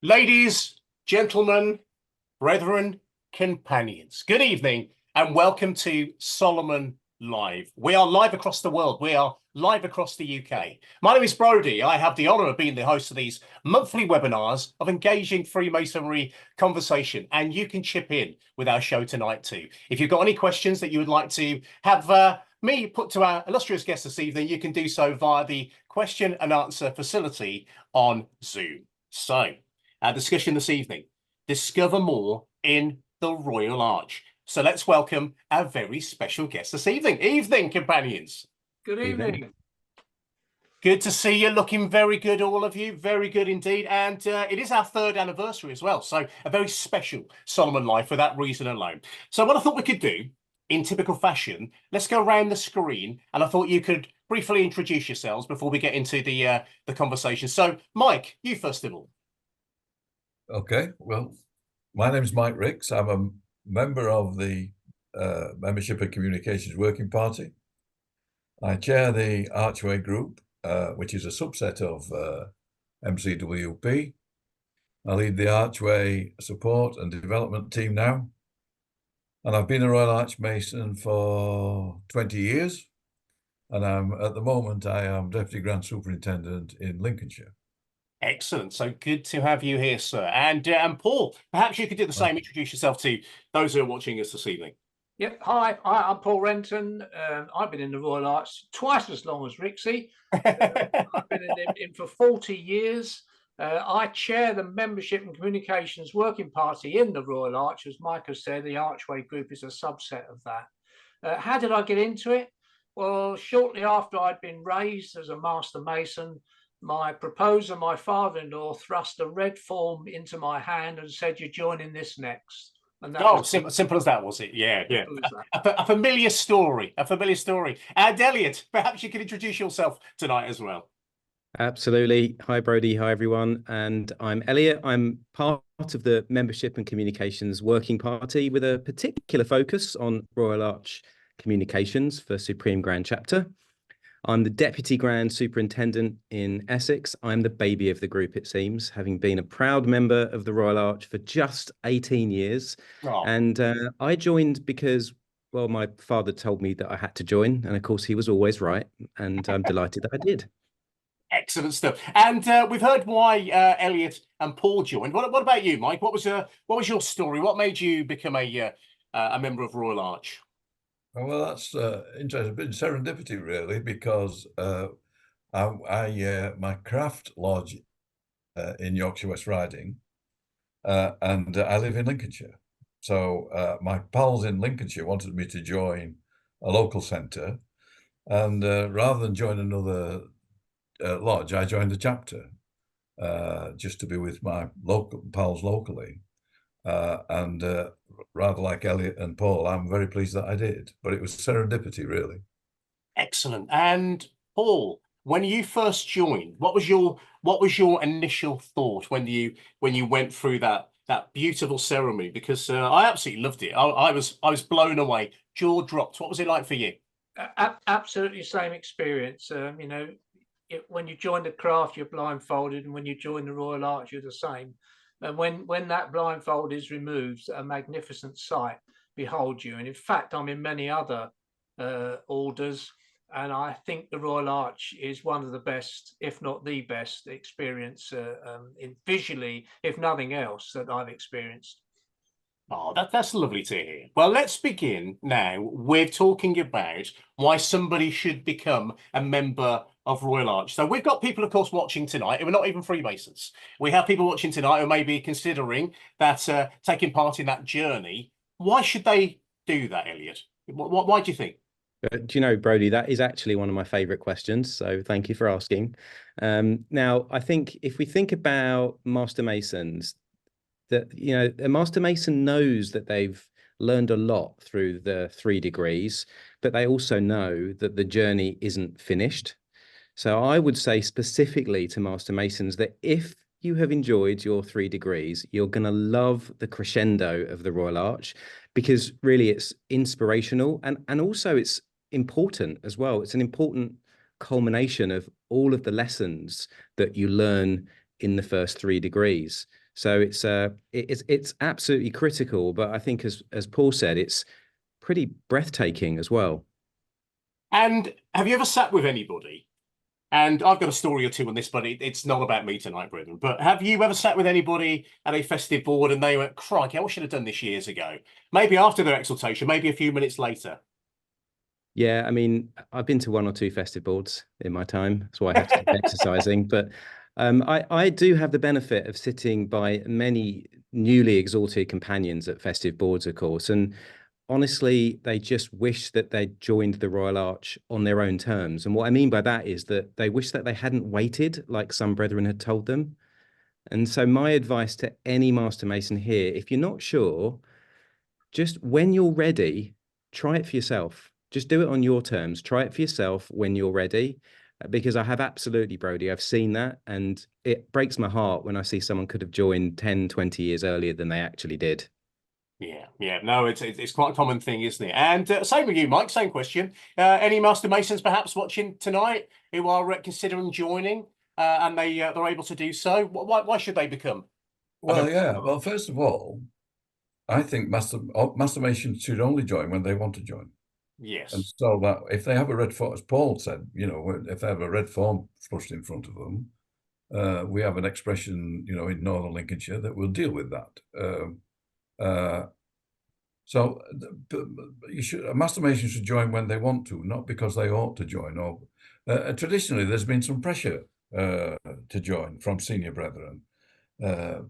Ladies, gentlemen, brethren, companions, good evening and welcome to Solomon Live. We are live across the world. We are live across the UK. My name is Brodie. I have the honour of being the host of these monthly webinars of engaging Freemasonry conversation, and you can chip in with our show tonight too. If you've got any questions that you would like to have me put to our illustrious guest this evening, you can do so via the question and answer facility on Zoom. So, our discussion this evening, discover more in the Royal Arch. So let's welcome our very special guest this evening. Evening, companions. Good evening. Good to see you. Looking very good, all of you. Very good indeed. And it is our 3rd anniversary as well. So a very special Solomon Live for that reason alone. So what I thought we could do, in typical fashion, let's go around the screen. And I thought you could briefly introduce yourselves before we get into the conversation. So, Mike, you first of all. Okay, well, my name is Mike Ricks. I'm a member of the Membership and Communications Working Party. I chair the Archway group, which is a subset of MCWP. I lead the Archway support and development team now. And I've been a Royal Arch Mason for 20 years. And at the moment, I am Deputy Grand Superintendent in Lincolnshire. Excellent. So good to have you here, sir. And Paul, perhaps you could do the same. Introduce yourself to those who are watching us this evening. Yep. Hi, I'm Paul Renton. I've been in the Royal Arch twice as long as Rixie. I've been in for 40 years. I chair the Membership and Communications Working Party in the Royal Arch. As Mike has said, the Archway group is a subset of that. How did I get into it? Well, shortly after I'd been raised as a Master Mason, my proposer, my father-in-law, thrust a red form into my hand and said, "You're joining this next." And that simple as that, was it? Yeah. A familiar story. A familiar story. And Elliott, perhaps you could introduce yourself tonight as well. Absolutely. Hi, Brodie. Hi, everyone. And I'm Elliott. I'm part of the Membership and Communications Working Party with a particular focus on Royal Arch Communications for Supreme Grand Chapter. I'm the Deputy Grand Superintendent in Essex. I'm the baby of the group, it seems, having been a proud member of the Royal Arch for just 18 years. Oh. And I joined because, well, my father told me that I had to join. And of course, he was always right. And I'm delighted that I did. Excellent stuff. And we've heard why Elliott and Paul joined. What about you, Mike? What was your story? What made you become a member of Royal Arch? Well, that's interesting. A bit of serendipity, really, because my craft lodge in Yorkshire West Riding, and I live in Lincolnshire. So my pals in Lincolnshire wanted me to join a local centre, and rather than join another lodge, I joined the chapter just to be with my local pals locally. And rather like Elliott and Paul, I'm very pleased that I did. But it was serendipity, really. Excellent. And Paul, when you first joined, what was your initial thought when you went through that beautiful ceremony? Because I absolutely loved it. I was blown away, jaw dropped. What was it like for you? Absolutely same experience. When you join the craft, you're blindfolded, and when you join the Royal Arch, you're the same. And when that blindfold is removed, a magnificent sight beholds you. And in fact, I'm in many other orders, and I think the Royal Arch is one of the best, if not the best, experience visually, if nothing else, that I've experienced. Oh, that's lovely to hear. Well, let's begin now with talking about why somebody should become a member of Royal Arch. So we've got people, of course, watching tonight who are not even Freemasons. We have people watching tonight who may be considering that taking part in that journey. Why should they do that, Elliott? Why do you think? Do you know, Brodie, that is actually one of my favourite questions. So thank you for asking. Now, I think if we think about Master Masons, that, a Master Mason knows that they've learned a lot through the 3 degrees, but they also know that the journey isn't finished. So I would say specifically to Master Masons that if you have enjoyed your 3 degrees, you're going to love the crescendo of the Royal Arch, because really it's inspirational and also it's important as well. It's an important culmination of all of the lessons that you learn in the first 3 degrees. So it's absolutely critical. But I think, as Paul said, it's pretty breathtaking as well. And have you ever sat with anybody? And I've got a story or two on this, but it's not about me tonight, brethren. But have you ever sat with anybody at a festive board and they went, crikey, I should have done this years ago? Maybe after their exaltation, maybe a few minutes later. Yeah, I mean, I've been to one or two festive boards in my time. That's why I have to keep exercising. But I do have the benefit of sitting by many newly exalted companions at festive boards, of course. And honestly, they just wish that they'd joined the Royal Arch on their own terms. And what I mean by that is that they wish that they hadn't waited like some brethren had told them. And so my advice to any Master Mason here, if you're not sure, just when you're ready, try it for yourself. Just do it on your terms. Try it for yourself when you're ready. Because I have absolutely, Brodie, I've seen that. And it breaks my heart when I see someone could have joined 10, 20 years earlier than they actually did. Yeah. No, it's quite a common thing, isn't it? And same with you, Mike. Same question. Any Master Masons perhaps watching tonight who are considering joining, and they're able to do so? Why should they become? Well, yeah. Well, first of all, I think Master Masons should only join when they want to join. Yes. And so that if they have a red form, as Paul said, if they have a red form flushed in front of them, we have an expression, in Northern Lincolnshire that will deal with that. So a Master Mason should join when they want to, not because they ought to join. Or traditionally, there's been some pressure to join from senior brethren in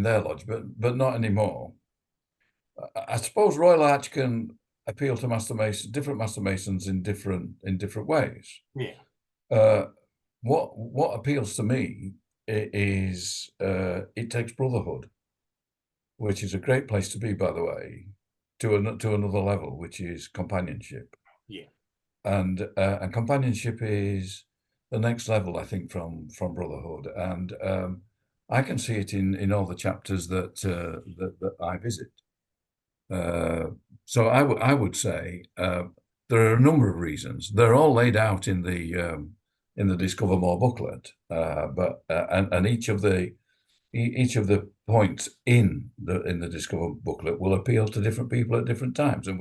their lodge, but not anymore. I suppose Royal Arch can appeal to different Master Masons in different ways. Yeah. What appeals to me is it takes brotherhood, which is a great place to be, by the way, to another level, which is companionship. Yeah. And companionship is the next level, I think, from brotherhood. And I can see it in all the chapters that I visit. So I would say there are a number of reasons. They're all laid out in the Discover More booklet, and each of the points in the Discover booklet will appeal to different people at different times, and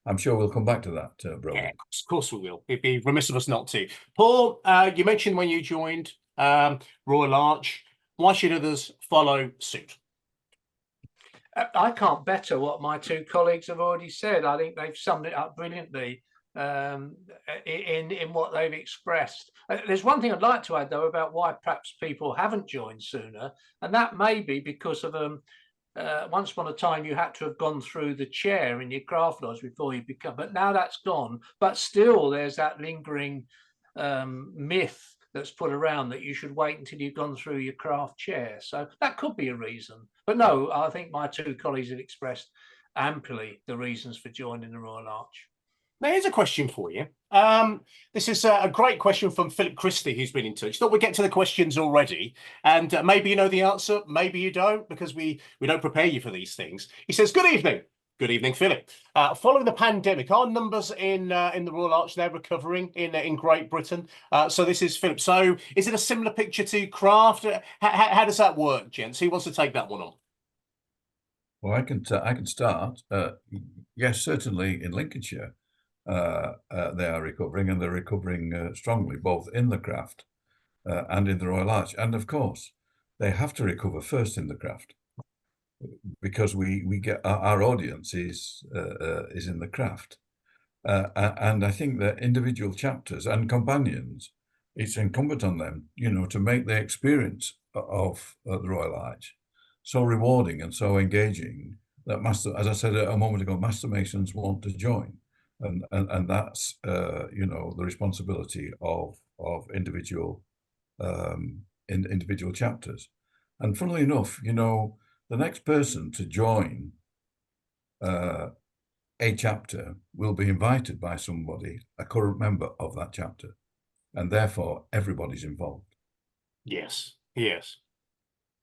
I'm sure we'll come back to that, Brodie. Yeah, of course we will. It'd be remiss of us not to. Paul, you mentioned when you joined Royal Arch. Why should others follow suit? I can't better what my two colleagues have already said. I think they've summed it up brilliantly in what they've expressed. There's one thing I'd like to add, though, about why perhaps people haven't joined sooner, and that may be because of once upon a time you had to have gone through the chair in your craft lodge before you become, but now that's gone. But still, there's that lingering myth that's put around that you should wait until you've gone through your craft chair. So that could be a reason. But no, I think my two colleagues have expressed amply the reasons for joining the Royal Arch. Now, here's a question for you. This is a great question from Philip Christie, who's been in touch. Thought we'd get to the questions already, and maybe you know the answer, maybe you don't, because we don't prepare you for these things. He says, "Good evening." Good evening, Philip. Following the pandemic, are numbers in the Royal Arch now recovering in Great Britain? So this is Philip. So is it a similar picture to craft? How does that work, gents? Who wants to take that one on? Well, I can start. Yes, certainly in Lincolnshire, they are recovering, and they're recovering strongly, both in the craft and in the Royal Arch. And of course, they have to recover first in the craft, because we get our audience is in the craft, and I think that individual chapters and companions, it's incumbent on them, to make the experience of the Royal Arch so rewarding and so engaging that as I said a moment ago, Master Masons want to join, and that's the responsibility of individual individual chapters. And funnily enough, the next person to join a chapter will be invited by somebody, a current member of that chapter, and therefore everybody's involved. Yes.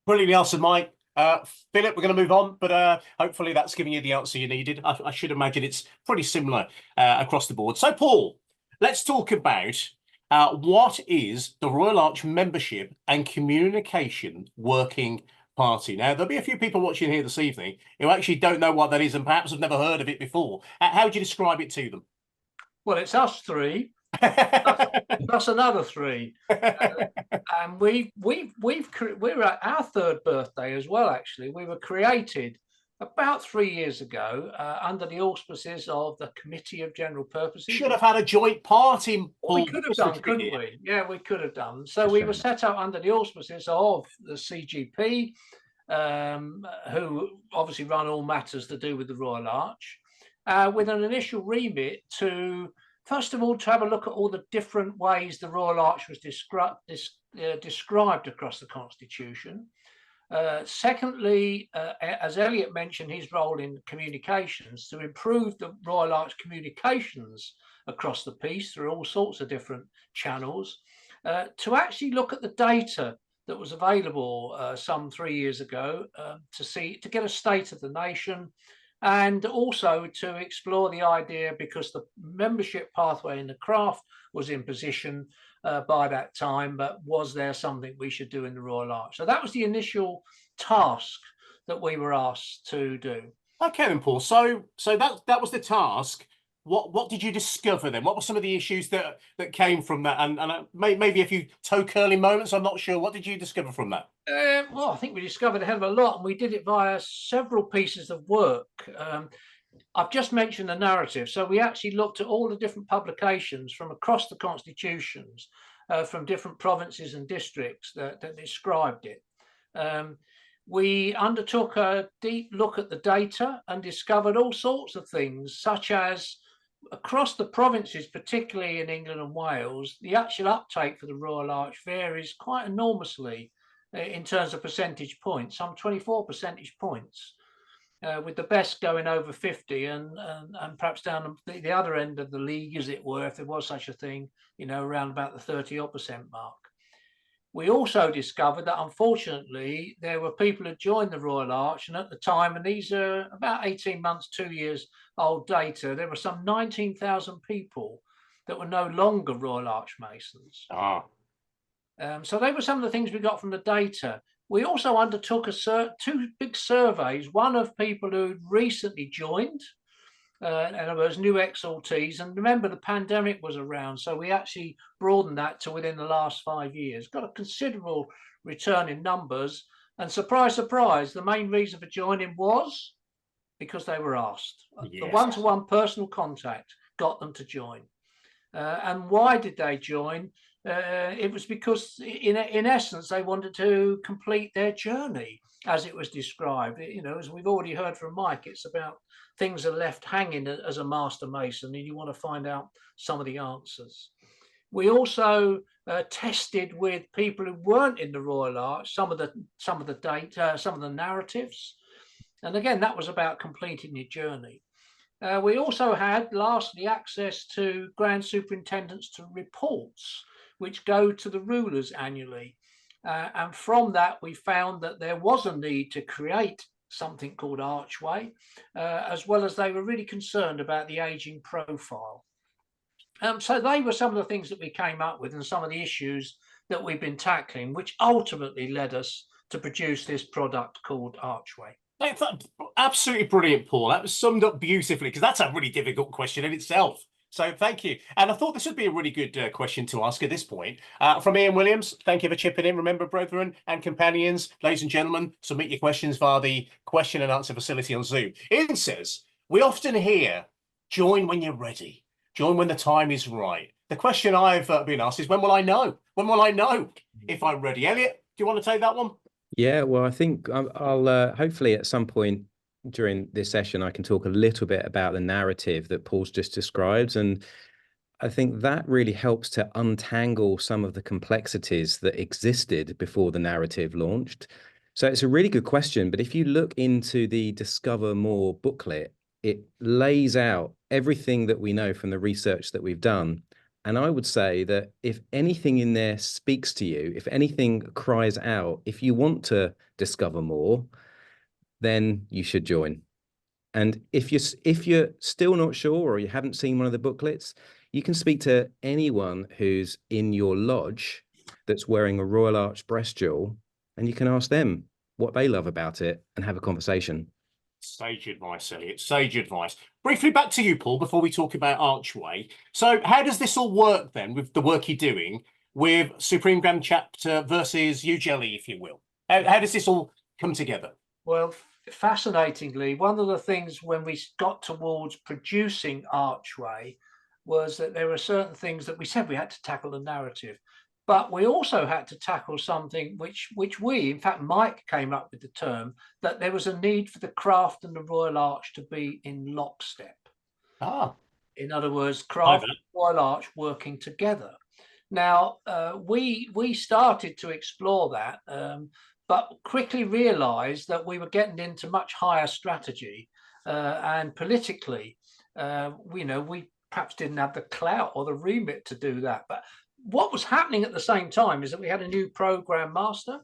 Brilliantly answered, Mike. Philip, we're going to move on, but hopefully that's giving you the answer you needed. I should imagine it's pretty similar across the board. So, Paul, let's talk about what is the Royal Arch membership and communication working Party. Now, there'll be a few people watching here this evening who actually don't know what that is and perhaps have never heard of it before. How would you describe it to them? Well, it's us three, plus another three, and we're at our third birthday as well. Actually, we were created about 3 years ago under the auspices of the Committee of General Purposes. Should have had a joint party. We could have done, couldn't we? Yeah, we could have done. So we were set up under the auspices of the CGP, who obviously run all matters to do with the Royal Arch, with an initial remit to, first of all, to have a look at all the different ways the Royal Arch was described across the Constitution. Secondly, as Elliott mentioned, his role in communications, to improve the Royal Arch communications across the piece through all sorts of different channels, to actually look at the data that was available some 3 years ago, to get a state of the nation, and also to explore the idea, because the membership pathway in the craft was in position by that time, but was there something we should do in the Royal Arch? So that was the initial task that we were asked to do. Okay, then, Paul. So that was the task. What did you discover then? What were some of the issues that came from that? And maybe a few toe curling moments. I'm not sure. What did you discover from that? Well, I think we discovered a hell of a lot, and we did it via several pieces of work. I've just mentioned the narrative. So we actually looked at all the different publications from across the constitutions, from different provinces and districts that described it. We undertook a deep look at the data and discovered all sorts of things, such as across the provinces, particularly in England and Wales, the actual uptake for the Royal Arch varies quite enormously in terms of percentage points, some 24 percentage points. With the best going over 50 and perhaps down the other end of the league, as it were, if there was such a thing, around about the 30% mark. We also discovered that, unfortunately, there were people who joined the Royal Arch, and at the time, and these are about 18 months, 2 years old data, there were some 19,000 people that were no longer Royal Arch Masons. So they were some of the things we got from the data. We also undertook two big surveys, one of people who'd recently joined, and it was new exaltees. And remember, the pandemic was around, so we actually broadened that to within the last 5 years. Got a considerable return in numbers. And surprise, surprise, the main reason for joining was because they were asked. Yes. The one-to-one personal contact got them to join. And why did they join? It was because, in essence, they wanted to complete their journey, as it was described. As we've already heard from Mike, it's about things are left hanging as a master mason, and you want to find out some of the answers. We also tested with people who weren't in the Royal Arch some of the data, some of the narratives, and again, that was about completing your journey. We also had, lastly, access to Grand Superintendents to reports, which go to the rulers annually. And from that, we found that there was a need to create something called Archway, as well as they were really concerned about the aging profile. So they were some of the things that we came up with and some of the issues that we've been tackling, which ultimately led us to produce this product called Archway. Absolutely brilliant, Paul. That was summed up beautifully, because that's a really difficult question in itself. So thank you. And I thought this would be a really good question to ask at this point. From Ian Williams, thank you for chipping in. Remember, brethren and companions, ladies and gentlemen, submit your questions via the question and answer facility on Zoom. Ian says, we often hear, join when you're ready. Join when the time is right. The question I've been asked is, when will I know? When will I know if I'm ready? Elliott, do you want to take that one? Yeah, well, I think I'll hopefully at some point during this session, I can talk a little bit about the narrative that Paul's just described. And I think that really helps to untangle some of the complexities that existed before the narrative launched. So it's a really good question. But if you look into the Discover More booklet, it lays out everything that we know from the research that we've done. And I would say that if anything in there speaks to you, if anything cries out, if you want to discover more, then you should join. And if you're still not sure, or you haven't seen one of the booklets, you can speak to anyone who's in your lodge that's wearing a Royal Arch breast jewel, and you can ask them what they love about it, and have a conversation. Sage advice, Elliott. Sage advice. Briefly back to you, Paul, before we talk about Archway. So how does this all work then with the work you're doing with Supreme Grand Chapter versus UGLE, if you will? How does this all come together? Well, fascinatingly, one of the things when we got towards producing Archway was that there were certain things that we said we had to tackle the narrative, but we also had to tackle something which we, in fact, Mike came up with the term, that there was a need for the craft and the Royal Arch to be in lockstep. In other words, craft and Royal Arch working together. Now, we started to explore that, but quickly realized that we were getting into much higher strategy, and politically, we perhaps didn't have the clout or the remit to do that. But what was happening at the same time is that we had a new program master.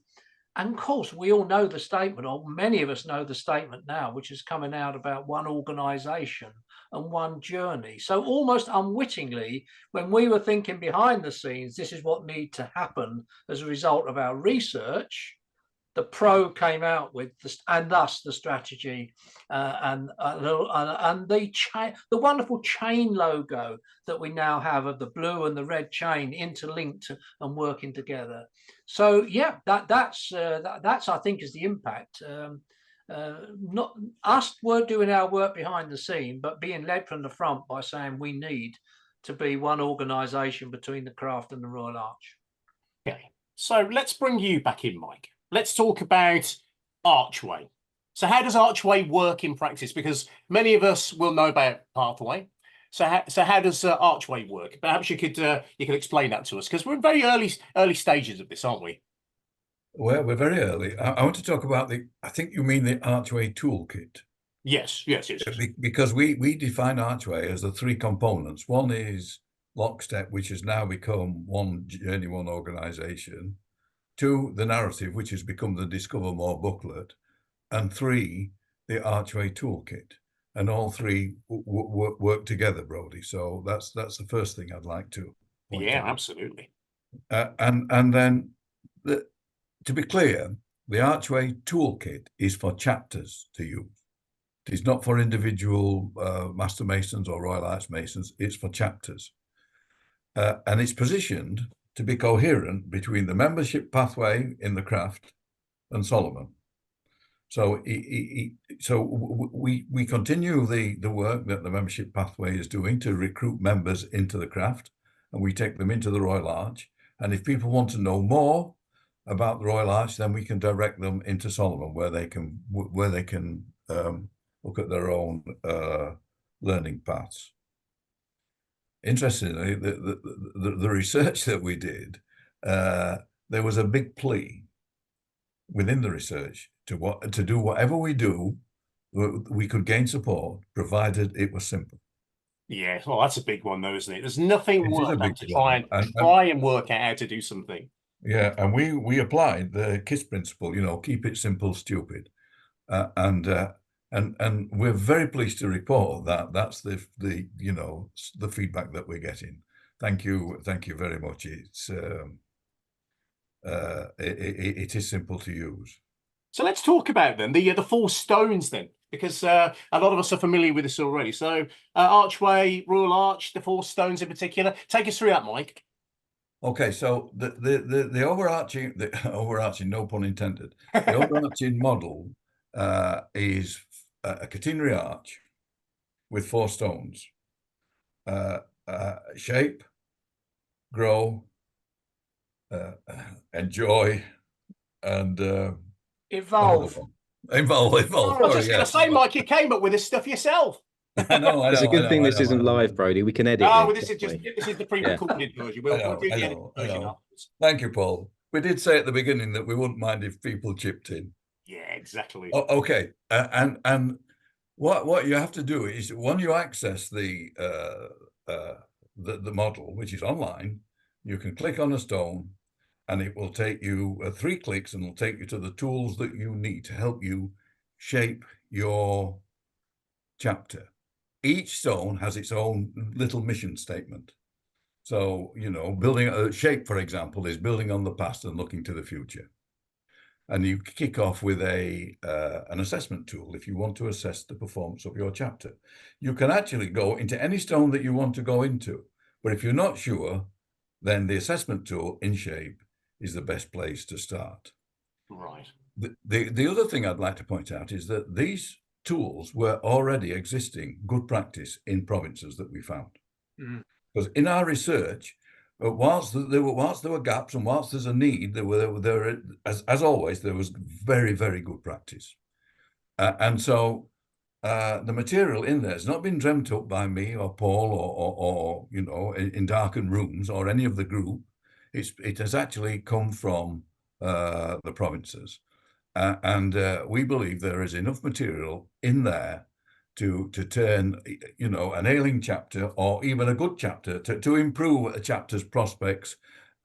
And of course, we all know the statement, or many of us know the statement now, which is coming out about one organization and one journey. So almost unwittingly, when we were thinking behind the scenes, this is what needs to happen as a result of our research, the pro came out with this, and thus the strategy, and the wonderful chain logo that we now have of the blue and the red chain interlinked and working together. So yeah, that's I think is the impact. Not us, we're doing our work behind the scene, but being led from the front by saying we need to be one organisation between the craft and the Royal Arch. Okay, so let's bring you back in, Mike. Let's talk about Archway. So how does Archway work in practice? Because many of us will know about Pathway. So how does Archway work? Perhaps you could explain that to us, because we're in very early stages of this, aren't we? Well, we're very early. I want to talk about I think you mean the Archway toolkit. Yes. Because we define Archway as the three components. One is lockstep, which has now become one journey, one organisation. 2, the narrative, which has become the Discover More booklet. And 3, the Archway toolkit. And all three work together, Brodie. So that's the first thing I'd like to point out. Absolutely. And then, to be clear, the Archway toolkit is for chapters to use. It is not for individual Master Masons or Royal Arch Masons. It's for chapters. And it's positioned to be coherent between the membership pathway in the craft and Solomon. So we continue the work that the membership pathway is doing to recruit members into the craft, and we take them into the Royal Arch. And if people want to know more about the Royal Arch, then we can direct them into Solomon, where they can look at their own learning paths. Interestingly, the research that we did, there was a big plea within the research to do whatever we do, we could gain support, provided it was simple. Yeah, well, that's a big one, though, isn't it? There's nothing worse than to try and work out how to do something. Yeah, and we applied the KISS principle, keep it simple, stupid, and we're very pleased to report that that's the feedback that we're getting. Thank you very much. It is simple to use. So let's talk about then the 4 stones then, because a lot of us are familiar with this already. So Archway, Royal Arch, the 4 stones in particular. Take us through that, Mike. Okay, so the overarching, no pun intended, the overarching model is a catenary arch with 4 stones: shape, grow, enjoy, and evolve. Evolve. I was just going to say, Mike, you came up with this stuff yourself. I know. It's a good thing this isn't live, Brodie. We can edit. Oh, this is the pre-recorded version. We'll do the edited version afterwards. Thank you, Paul. We did say at the beginning that we wouldn't mind if people chipped in. Yeah, exactly. Okay, and what you have to do is, when you access the model, which is online, you can click on a stone, and it will take you 3 clicks, and it'll take you to the tools that you need to help you shape your chapter. Each stone has its own little mission statement. So, building a shape, for example, is building on the past and looking to the future. And you kick off with an assessment tool if you want to assess the performance of your chapter. You can actually go into any stone that you want to go into, but if you're not sure, then the assessment tool in Shape is the best place to start. Right. The other thing I'd like to point out is that these tools were already existing good practice in provinces that we found. Because in our research, whilst there were gaps and whilst there's a need, as always, there was very, very good practice. And so the material in there has not been dreamt up by me or Paul or you know, in darkened rooms or any of the group. It has actually come from the provinces. And we believe there is enough material in there to turn, you know, an ailing chapter or even a good chapter to improve a chapter's prospects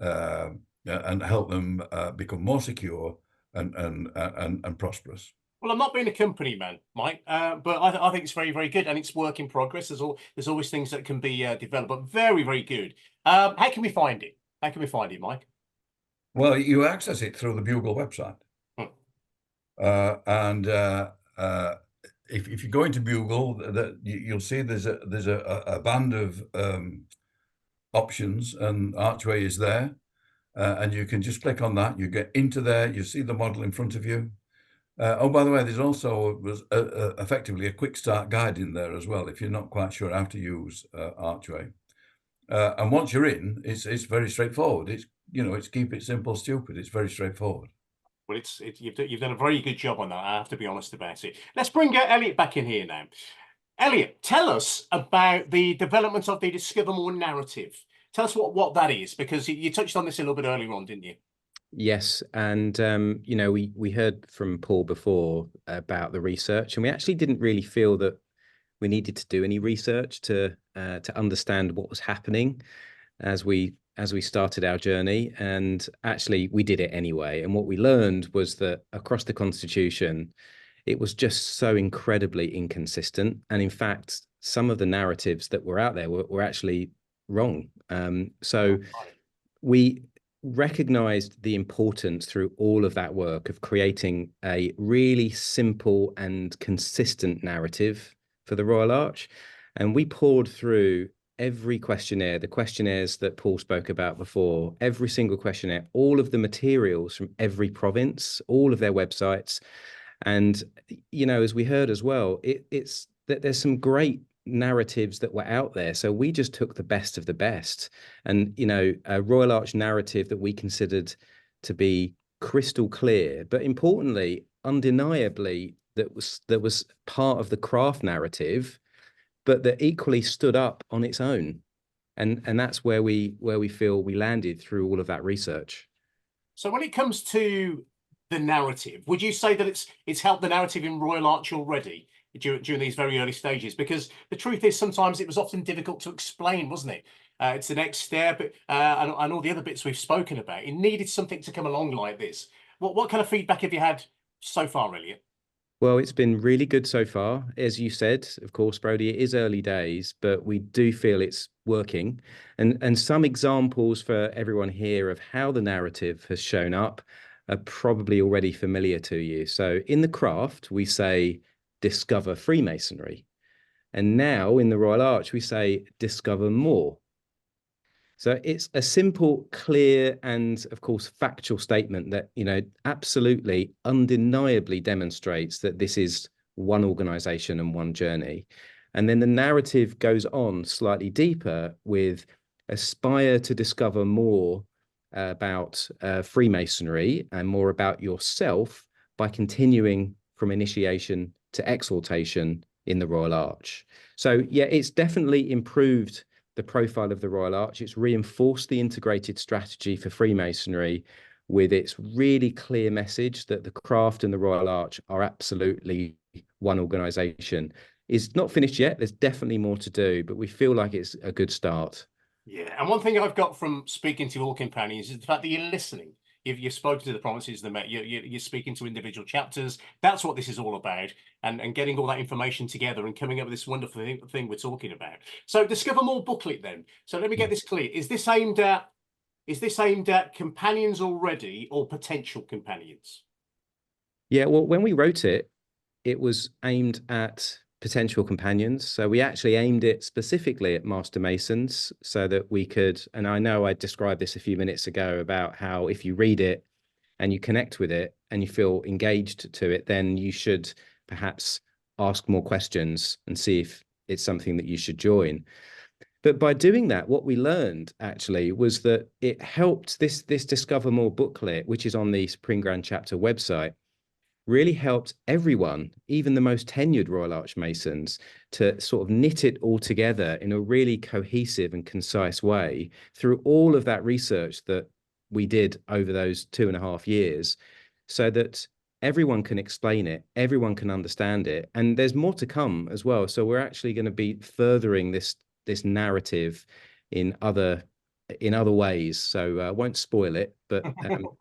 and help them become more secure and prosperous. Well, I'm not being a company man, Mike, but I think it's very, very good, and it's work in progress. There's always things that can be developed, but very, very good. How can we find it? How can we find it, Mike? Well, you access it through the Bugle website. If you go into Bugle, you'll see there's a band of options, and Archway is there, and you can just click on that. You get into there. You see the model in front of you. Oh, by the way, there's also effectively a quick start guide in there as well if you're not quite sure how to use Archway. And once you're in, it's very straightforward. It's keep it simple, stupid. It's very straightforward. Well, you've done a very good job on that. I have to be honest about it. Let's bring Elliott back in here now. Elliott, tell us about the development of the Discover More narrative. Tell us what that is, because you touched on this a little bit earlier on, didn't you? Yes, and you know, we heard from Paul before about the research, and we actually didn't really feel that we needed to do any research to understand what was happening as we started our journey, and actually we did it anyway. And what we learned was that across the Constitution, it was just so incredibly inconsistent, and in fact, some of the narratives that were out there were actually wrong. So we recognized the importance through all of that work of creating a really simple and consistent narrative for the Royal Arch. And we poured through every questionnaire, the questionnaires that Paul spoke about before, every single questionnaire, all of the materials from every province, all of their websites. And, you know, as we heard as well, it's that there's some great narratives that were out there. So we just took the best of the best, and, you know, a Royal Arch narrative that we considered to be crystal clear, but importantly, undeniably, that was part of the craft narrative, but that equally stood up on its own. And that's where we feel we landed through all of that research. So when it comes to the narrative, would you say that it's helped the narrative in Royal Arch already during these very early stages? Because the truth is, sometimes it was often difficult to explain, wasn't it? It's the next step, and all the other bits we've spoken about. It needed something to come along like this. What kind of feedback have you had so far, Elliott? Well, it's been really good so far. As you said, of course, Brodie, it is early days, but we do feel it's working. And some examples for everyone here of how the narrative has shown up are probably already familiar to you. So in the craft, we say, discover Freemasonry. And now in the Royal Arch, we say, discover more. So it's a simple, clear, and of course, factual statement that, you know, absolutely, undeniably demonstrates that this is one organization and one journey. And then the narrative goes on slightly deeper with aspire to discover more about Freemasonry and more about yourself by continuing from initiation to exaltation in the Royal Arch. So yeah, it's definitely improved the profile of the Royal Arch. It's reinforced the integrated strategy for Freemasonry with its really clear message that the craft and the Royal Arch are absolutely one organisation. It's not finished yet. There's definitely more to do, but we feel like it's a good start. Yeah, and one thing I've got from speaking to all companions is the fact that you're listening. You've spoken to the provinces, you're speaking to individual chapters. That's what this is all about, and getting all that information together and coming up with this wonderful thing we're talking about. So Discover More booklet then. So let me get this clear. Is this aimed at companions already or potential companions? Yeah, well, when we wrote it, it was aimed at potential companions. So we actually aimed it specifically at Master Masons so that we could, and I know I described this a few minutes ago about how if you read it and you connect with it and you feel engaged to it, then you should perhaps ask more questions and see if it's something that you should join. But by doing that, what we learned actually was that it helped this Discover More booklet, which is on the Supreme Grand Chapter website, really helped everyone, even the most tenured Royal Arch Masons, to sort of knit it all together in a really cohesive and concise way through all of that research that we did over those 2.5 years, so that everyone can explain it, everyone can understand it, and there's more to come as well. So we're actually going to be furthering this narrative in other ways. So I won't spoil it, but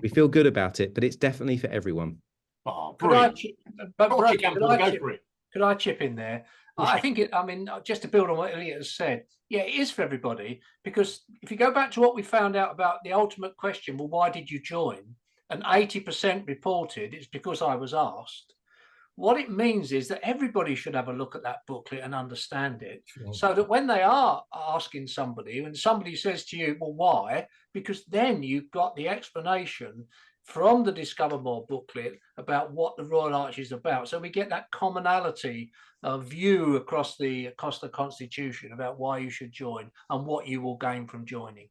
we feel good about it. But it's definitely for everyone. Oh, Could I, brilliant. but Of course you can, Paul, go chip, for it. could I chip in there? course I you think I mean, just to build on what Elliott has said, yeah, it is for everybody, because if you go back to what we found out about the ultimate question, well, why did you join? And 80% reported it's because I was asked. What it means is that everybody should have a look at that booklet and understand it, so that when they are asking somebody, when somebody says to you, well, why? Because then you've got the explanation from the Discover More booklet about what the Royal Arch is about. So we get that commonality of view across the Constitution about why you should join and what you will gain from joining.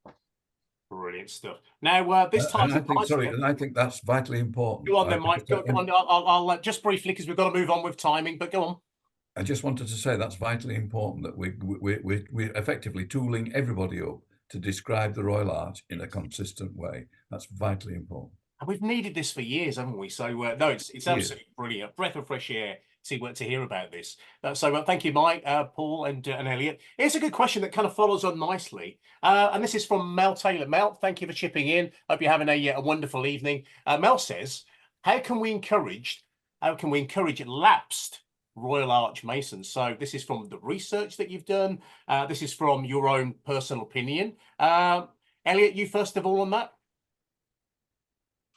Brilliant stuff. Now, this time, and I think that's vitally important. Go on then, Mike. Go on. I'll just briefly, because we've got to move on with timing, but go on. I just wanted to say that's vitally important, that we're effectively tooling everybody up to describe the Royal Arch in a consistent way. That's vitally important. And we've needed this for years, haven't we? So no, it's absolutely brilliant. A breath of fresh air to hear about this. So thank you, Mike, Paul, and Elliott. Here's a good question that kind of follows on nicely, and this is from Mel Taylor. Mel, thank you for chipping in. Hope you're having a wonderful evening. Mel says, how can we encourage lapsed Royal Arch Masons? So this is from the research that you've done. This is from your own personal opinion. Elliott, you first of all on that.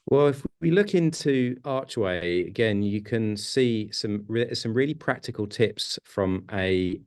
Well, if we look into Archway again, you can see some really practical tips from a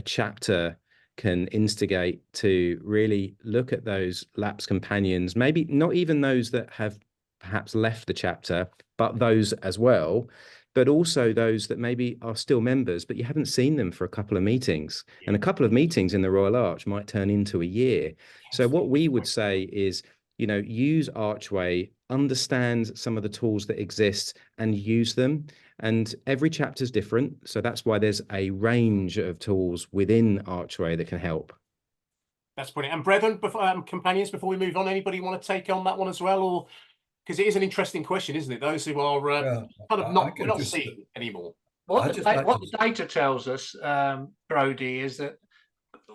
chapter can instigate to really look at those lapsed companions, maybe not even those that have perhaps left the chapter, but those as well, but also those that maybe are still members, but you haven't seen them for a couple of meetings. And a couple of meetings in the Royal Arch might turn into a year. So what we would say is, you know, use Archway, understand some of the tools that exist and use them. And every chapter is different. So that's why there's a range of tools within Archway that can help. That's brilliant. And brethren, companions, before we move on, anybody want to take on that one as well? Or because it is an interesting question, isn't it? Those who are kind of not seeing anymore. What the data tells us, Brodie, is that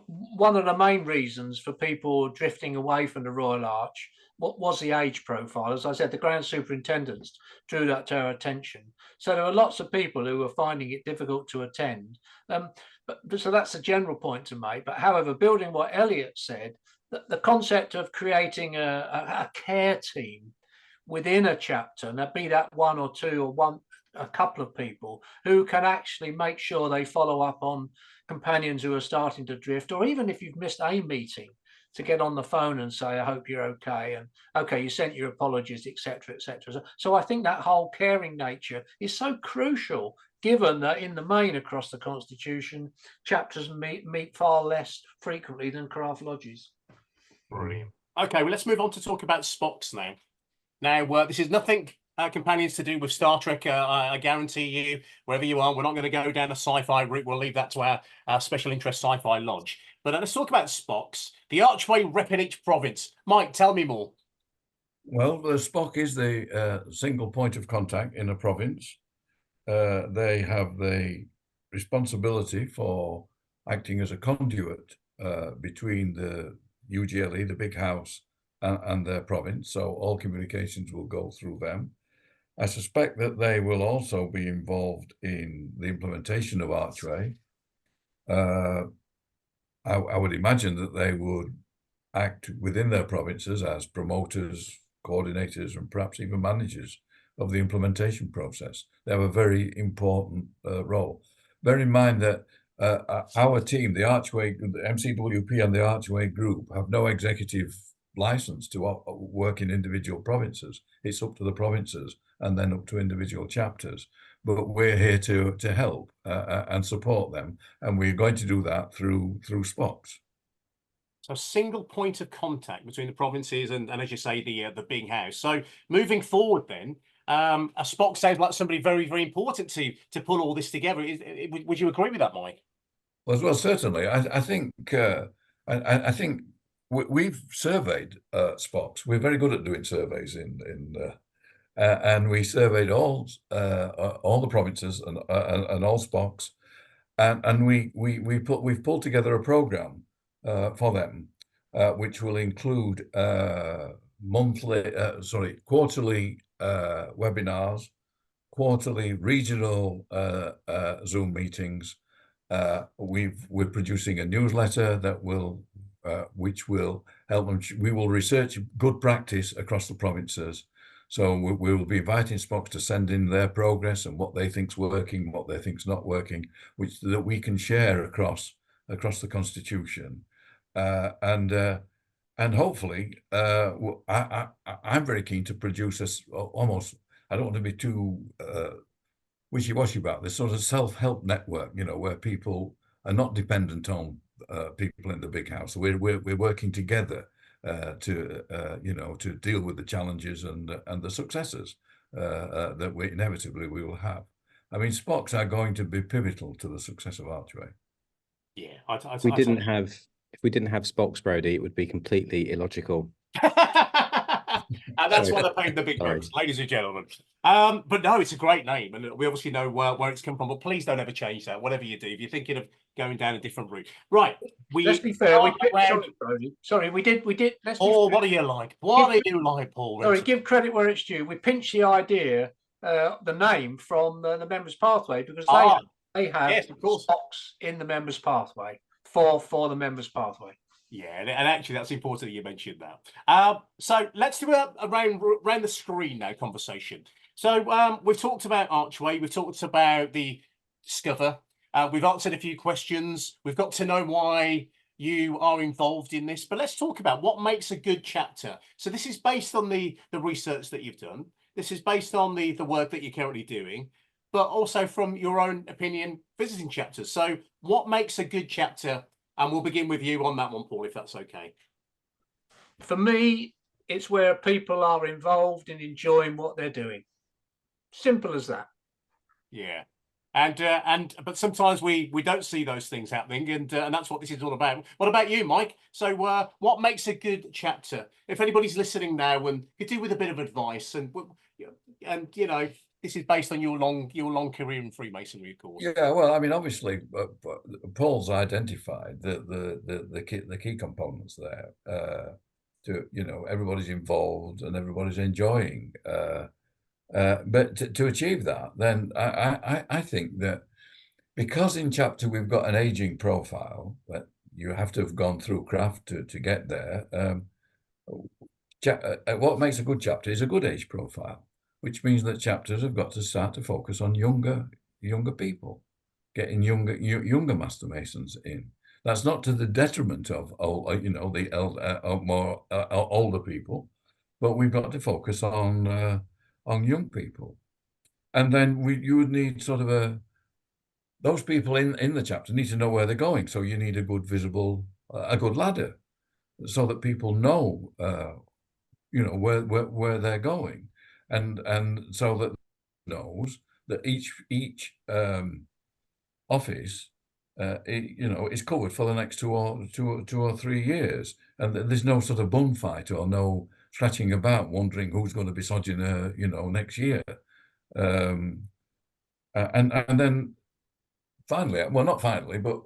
one of the main reasons for people drifting away from the Royal Arch was the age profile. As I said, the Grand Superintendents drew that to our attention. So there are lots of people who are finding it difficult to attend. So that's a general point to make. But however, building what Elliott said, the concept of creating a care team within a chapter, and be that one or two or a couple of people who can actually make sure they follow up on companions who are starting to drift, or even if you've missed a meeting, to get on the phone and say, I hope you're okay, and okay, you sent your apologies, etc., etc. So I think that whole caring nature is so crucial, given that in the main across the Constitution, chapters meet far less frequently than craft lodges. Brilliant. Okay, well, let's move on to talk about SPOCs now. Now, this is nothing, companions, to do with Star Trek. I guarantee you, wherever you are, we're not going to go down a sci-fi route. We'll leave that to our special interest sci-fi lodge. But let's talk about SPOCs. The Archway rep in each province. Mike, tell me more. Well, the SPOC is the single point of contact in a province. They have the responsibility for acting as a conduit between the UGLE, the big house, and their province. So all communications will go through them. I suspect that they will also be involved in the implementation of Archway. I would imagine that they would act within their provinces as promoters, coordinators, and perhaps even managers of the implementation process. They have a very important role. Bear in mind that our team, the Archway, the MCWP and the Archway group, have no executive license to work in individual provinces. It's up to the provinces and then up to individual chapters. But we're here to help and support them, and we're going to do that through SPOCs. So a single point of contact between the provinces and as you say, the big house. So moving forward then, a SPOC sounds like somebody very, very important to pull all this together. Would you agree with that, Mike? Well, certainly. I think I think we've surveyed SPOCs. We're very good at doing surveys and we surveyed all the provinces and all SPOCs, and we've pulled together a program for them, which will include quarterly webinars, quarterly regional Zoom meetings. We're producing a newsletter that which will help them. We will research good practice across the provinces. So we will be inviting SPOCs to send in their progress and what they think's working, what they think's not working, that we can share across the constitution, and hopefully, I'm very keen to produce almost. I don't want to be too wishy-washy about this sort of self-help network, where people are not dependent on people in the big house. We're working together to deal with the challenges and the successes that we inevitably will have. I mean, SPOCs are going to be pivotal to the success of Archway. Yeah, if we didn't have SPOCs, Brodie, it would be completely illogical. And that's why they're paying the big bucks, ladies and gentlemen. But no, it's a great name, and we obviously know where it's come from. But please don't ever change that. Whatever you do, if you're thinking of going down a different route, right? Let's be fair. Sorry, we did. Let's be fair. What are you like? What are you like, Paul? Sorry, give credit where it's due. We pinched the idea, the name from the members' pathway, because they have yes, of course, SPOCs in the members' pathway for the members' pathway. Yeah, and actually that's important that you mentioned that. So let's do a around the screen now conversation. So we've talked about Archway, we've talked about the Discover, we've answered a few questions, we've got to know why you are involved in this, but let's talk about what makes a good chapter. So this is based on the research that you've done. This is based on the work that you're currently doing, but also from your own opinion, visiting chapters. So what makes a good chapter? And we'll begin with you on that one, Paul, if that's okay. For me, it's where people are involved and enjoying what they're doing. Simple as that. Yeah. But sometimes we don't see those things happening, and that's what this is all about. What about you, Mike? So what makes a good chapter? If anybody's listening now and could do with a bit of advice, and this is based on your long career in Freemasonry, of course. Yeah, well, I mean, obviously, Paul's identified the key components there. Everybody's involved and everybody's enjoying. But to achieve that, then I think that because in chapter we've got an aging profile, that you have to have gone through craft to get there. What makes a good chapter is a good age profile, which means that chapters have got to start to focus on younger people, getting younger Master Masons in. That's not to the detriment of the more older people, but we've got to focus on young people, and then you would need sort of those people in the chapter need to know where they're going. So you need a good good ladder, so that people know where they're going. And so that knows that each office is covered for the next two or 3 years, and there's no sort of bun fight or no scratching about wondering who's going to be sojourner next year. And then finally, well, not finally, but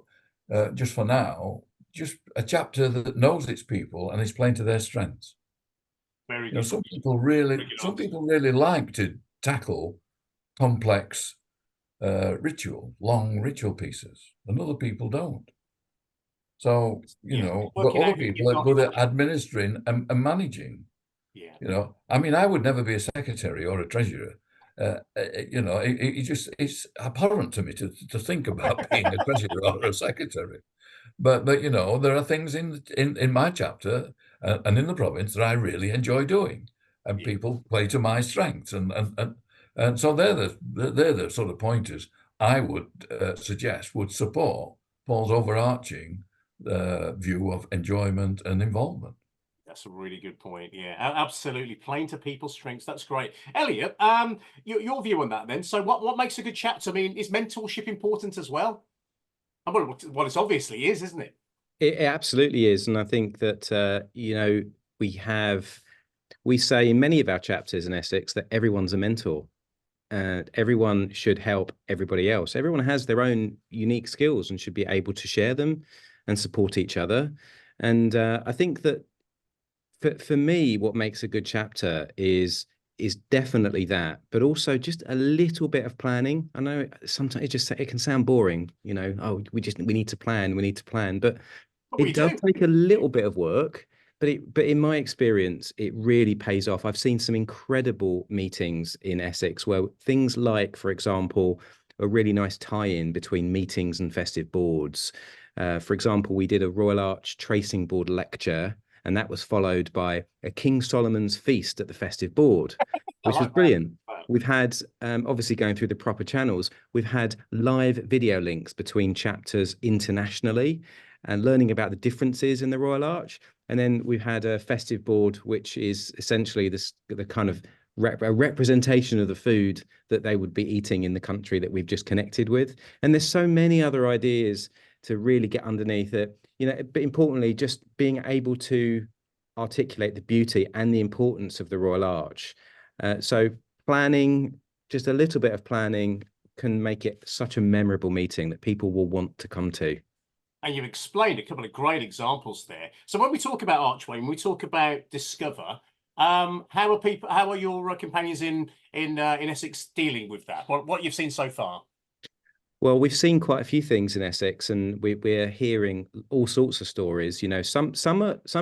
just for now, just a chapter that knows its people and is playing to their strengths. Very good. Some people really like to tackle complex long ritual pieces, and other people don't. So but other people are good at administering and managing. Yeah. I mean, I would never be a secretary or a treasurer, you know, it's abhorrent to me to think about being a treasurer or a secretary. But you know, there are things in my chapter and in the province that I really enjoy doing, and people play to my strengths, and so they're the sort of pointers I would suggest would support Paul's overarching view of enjoyment and involvement. That's a really good point. Yeah, absolutely. Playing to people's strengths. That's great. Elliot, your view on that then. So what makes a good chapter? I mean, is mentorship important as well? Well, it obviously is, isn't it? It absolutely is. And I think that, you know, we say in many of our chapters in Essex that everyone's a mentor. Everyone should help everybody else. Everyone has their own unique skills and should be able to share them and support each other. And I think that for me, what makes a good chapter is definitely that, but also just a little bit of planning. I know sometimes it can sound boring, you know, oh, we need to plan, but it does take a little bit of work. But in my experience, it really pays off. I've seen some incredible meetings in Essex where things like, for example, a really nice tie-in between meetings and festive boards. For example, we did a Royal Arch tracing board lecture, and that was followed by a King Solomon's feast at the festive board, which was brilliant. We've had, obviously going through the proper channels, we've had live video links between chapters internationally and learning about the differences in the Royal Arch. And then we've had a festive board, which is essentially the kind of a representation of the food that they would be eating in the country that we've just connected with. And there's so many other ideas to really get underneath it, you know, but importantly, just being able to articulate the beauty and the importance of the Royal Arch. So planning, just a little bit of planning can make it such a memorable meeting that people will want to come to. And you've explained a couple of great examples there. So when we talk about Archway, when we talk about Discover, how are your companions in Essex dealing with that? What you've seen so far? Well, we've seen quite a few things in Essex, and we're hearing all sorts of stories. You know, some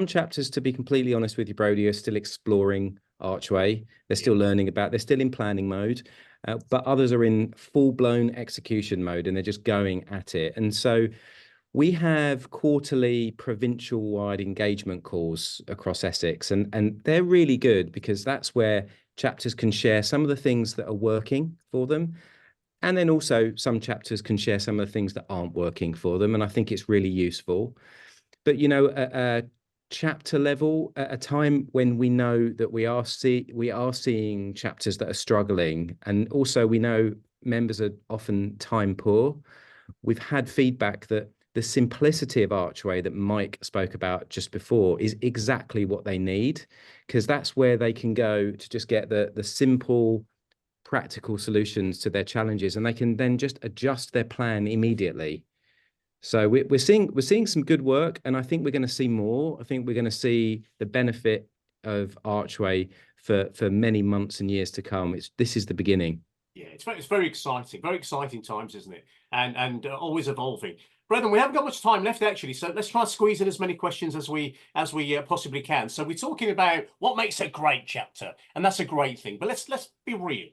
chapters, to be completely honest with you, Brodie, are still exploring Archway. They're still learning about. They're still in planning mode, but others are in full-blown execution mode, and they're just going at it. And so we have quarterly provincial-wide engagement calls across Essex, and they're really good because that's where chapters can share some of the things that are working for them. And then also some chapters can share some of the things that aren't working for them. And I think it's really useful. But, you know, at a chapter level, at a time when we know that we are seeing chapters that are struggling, and also we know members are often time poor, we've had feedback that the simplicity of Archway that Mike spoke about just before is exactly what they need, because that's where they can go to just get the simple, practical solutions to their challenges, and they can then just adjust their plan immediately. So we're seeing some good work, and I think we're going to see more. I think we're going to see the benefit of Archway for many months and years to come. This is the beginning. Yeah, it's very exciting times, isn't it? And always evolving. Brethren, we haven't got much time left actually, so let's try and squeeze in as many questions as we possibly can. So we're talking about what makes a great chapter, and that's a great thing. But let's be real.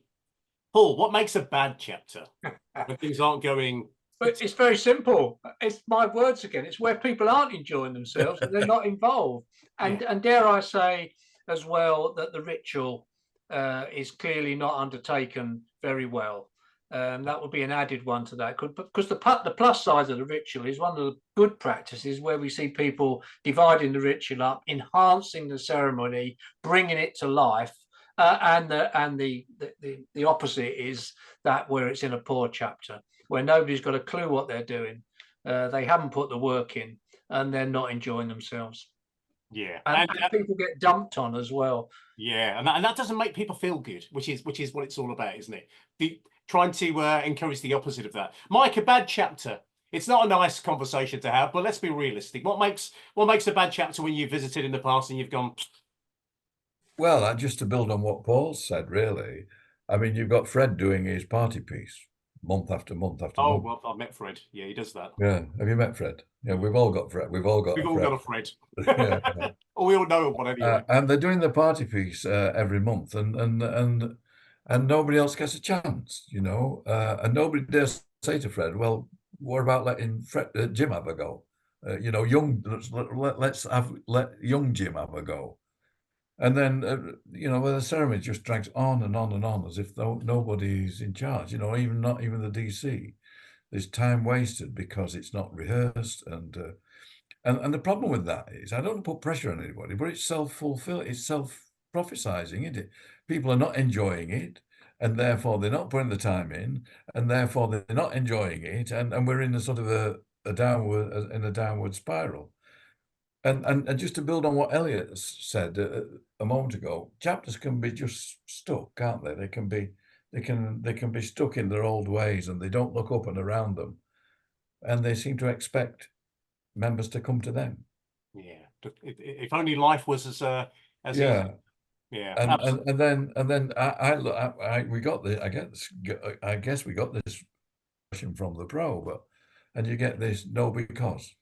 Paul, what makes a bad chapter when things aren't going? But it's very simple. It's my words again. It's where people aren't enjoying themselves and they're not involved. And dare I say as well that the ritual is clearly not undertaken very well. That would be an added one to that, because the plus side of the ritual is one of the good practices where we see people dividing the ritual up, enhancing the ceremony, bringing it to life. And the opposite is that where it's in a poor chapter, where nobody's got a clue what they're doing. They haven't put the work in, and they're not enjoying themselves. Yeah, and people get dumped on as well. Yeah, and that doesn't make people feel good, which is what it's all about, isn't it? Trying to encourage the opposite of that. Mike, a bad chapter. It's not a nice conversation to have, but let's be realistic. What makes a bad chapter when you visited in the past and you've gone? Well, just to build on what Paul said, really, I mean, you've got Fred doing his party piece month after month after month. Oh, well, I've met Fred. Yeah, he does that. Yeah. Have you met Fred? Yeah, we've all got Fred. We've all got a Fred. Yeah. Or we all know one anyway. And they're doing the party piece every month. And and nobody else gets a chance, you know, and nobody dares say to Fred, well, what about letting Jim have a go? You know, let young Jim have a go. And then, you know, the ceremony just drags on and on and on as if nobody's in charge, you know, not even the DC. There's time wasted because it's not rehearsed. And the problem with that is, I don't put pressure on anybody, but it's self-fulfilling, it's self-prophesizing, isn't it? People are not enjoying it, and therefore they're not putting the time in, and therefore they're not enjoying it, and we're in a sort of a downward spiral. And just to build on what Elliott said a moment ago, chapters can be just stuck, can't they? They can be stuck in their old ways, and they don't look up and around them, and they seem to expect members to come to them. Yeah, if only life was as yeah. easy. Yeah, and then we got the I guess we got this question from the pro, and you get this no because.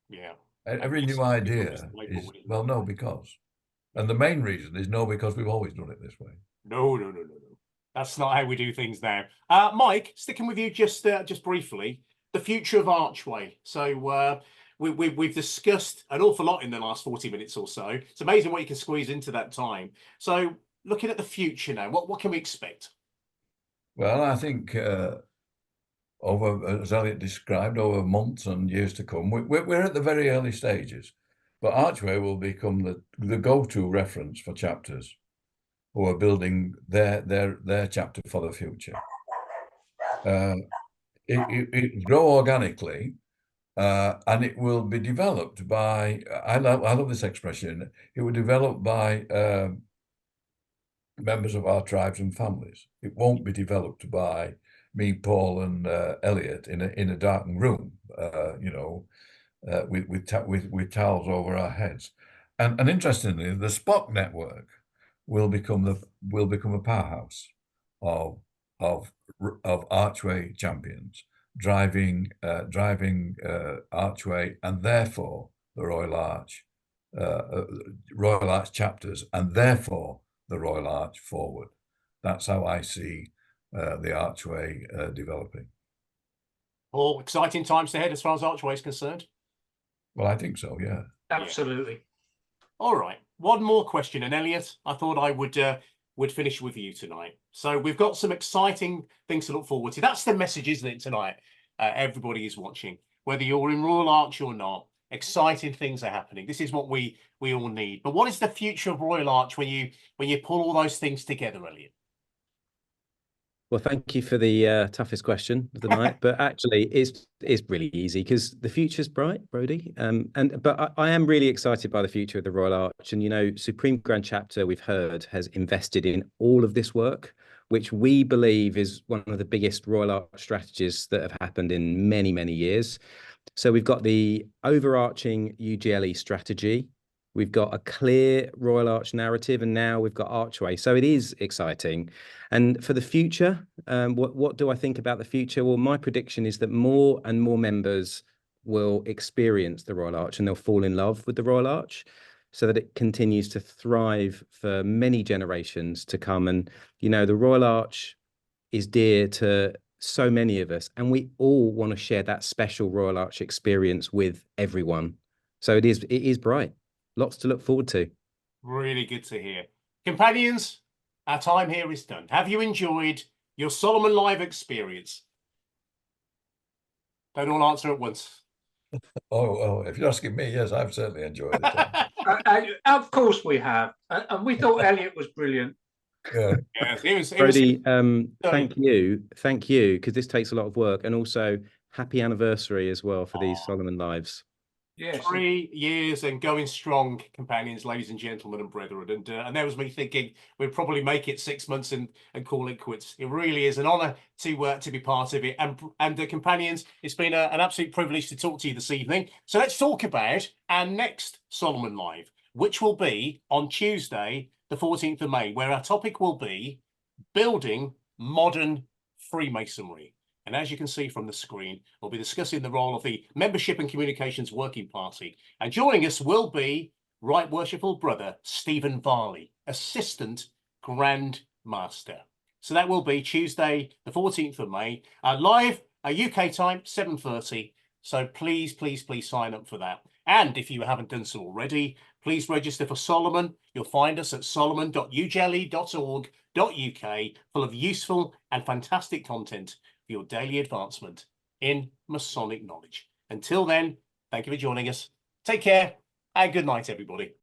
Yeah. Every new idea is, well, no because, and the main reason is no because we've always done it this way. No. That's not how we do things now. Mike, sticking with you just briefly, the future of Archway. So we've discussed an awful lot in the last 40 minutes or so. It's amazing what you can squeeze into that time. So looking at the future now, what can we expect? Well, I think over, as Elliott described, over months and years to come, we're at the very early stages, but Archway will become the go-to reference for chapters who are building their chapter for the future. It grow organically, and it will be developed by, I love this expression, it will develop by members of our tribes and families. It won't be developed by me, Paul, and Elliott in a darkened room, you know, with towels over our heads. And interestingly, the SPOC network will become a powerhouse of Archway champions driving Archway, and therefore the Royal Arch chapters, and therefore the Royal Arch forward. That's how I see the Archway developing. All exciting times ahead as far as Archway is concerned. Well, I think so, yeah. Absolutely. All right, one more question, and Elliott, I thought I would finish with you tonight. So we've got some exciting things to look forward to. That's the message, isn't it, tonight? Everybody is watching, whether you're in Royal Arch or not. Exciting things are happening. This is what we all need. But what is the future of Royal Arch when you pull all those things together, Elliott? Well, thank you for the toughest question of the night, but actually it's really easy because the future's bright, Brodie. But I am really excited by the future of the Royal Arch. And, you know, Supreme Grand Chapter, we've heard, has invested in all of this work, which we believe is one of the biggest Royal Arch strategies that have happened in many, many years. So we've got the overarching UGLE strategy. We've got a clear Royal Arch narrative, and now we've got Archway. So it is exciting. And for the future, what do I think about the future? Well, my prediction is that more and more members will experience the Royal Arch, and they'll fall in love with the Royal Arch, so that it continues to thrive for many generations to come. And, you know, the Royal Arch is dear to so many of us, and we all want to share that special Royal Arch experience with everyone. So it is bright. Lots to look forward to. Really good to hear. Companions, our time here is done. Have you enjoyed your Solomon Live experience? Don't all answer at once. Oh, if you're asking me, yes, I've certainly enjoyed it. Of course we have. And we thought Elliott was brilliant. Yeah. Yes, Brodie, thank you, because this takes a lot of work, and also happy anniversary as well for these Solomon Lives. Yes. 3 years and going strong, companions, ladies and gentlemen and brethren. And there was me thinking we'd probably make it 6 months and call it quits. It really is an honour to be part of it. And the companions, it's been an absolute privilege to talk to you this evening. So let's talk about our next Solomon Live, which will be on Tuesday, the 14th of May, where our topic will be building modern Freemasonry. And as you can see from the screen, we'll be discussing the role of the Membership and Communications Working Party. And joining us will be Right Worshipful Brother Stephen Varley, Assistant Grand Master. So that will be Tuesday, the 14th of May, live UK time, 7:30. So please, please, please sign up for that. And if you haven't done so already, please register for Solomon. You'll find us at solomon.ugeli.org.uk, full of useful and fantastic content for your daily advancement in Masonic knowledge. Until then, thank you for joining us. Take care and good night, everybody.